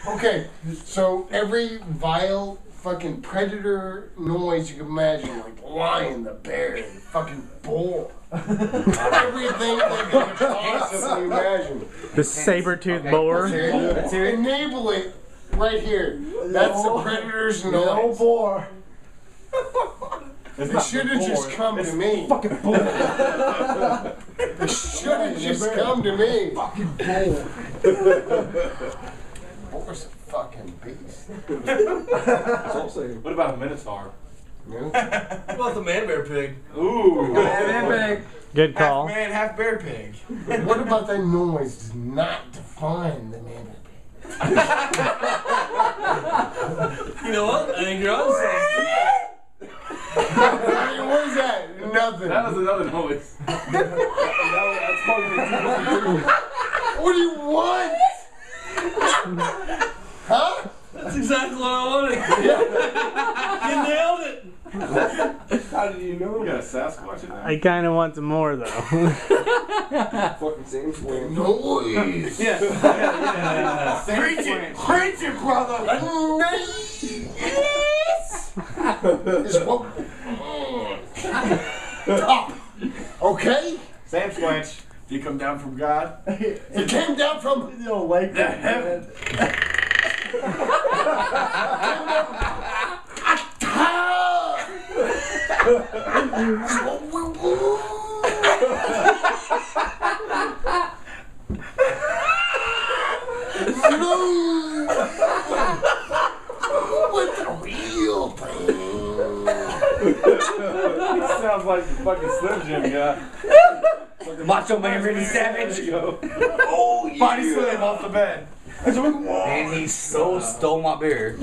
Okay, so every vile fucking predator noise you can imagine, like the lion, the bear, the fucking boar. Everything that you can possibly imagine. The saber-toothed boar. Enable it right here. That's the predator's noise. No boar. They should have just come to me. Fucking bull. They should have just come to me. Fucking bull. Boar's a fucking beast. What about a minotaur? No? What about the man bear pig? Ooh. Man pig. Good call. Half man, half bear pig. What about that noise does not define the man bear pig? You know what? I think you're on something. What is that? Nothing. That was another noise. That's probably What do you want? Huh? That's exactly what I wanted. You nailed it. How did you know? You got a Sasquatch in there? I kind of want some more though. Fucking same swing. Noise. Yeah. Preach it, brother. Is what? Top. Okay. Sam Squinch. Do you come down from God? It came down from. You don't like that, man. With the real thing. Sounds like the fucking Slim Jim guy. Macho Man Randy Savage. Oh, yeah. Body slam off the bed. And he so stole my beer.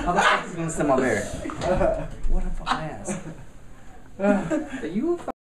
How the fuck is he gonna steal my bear? What a fucking ass. Are you a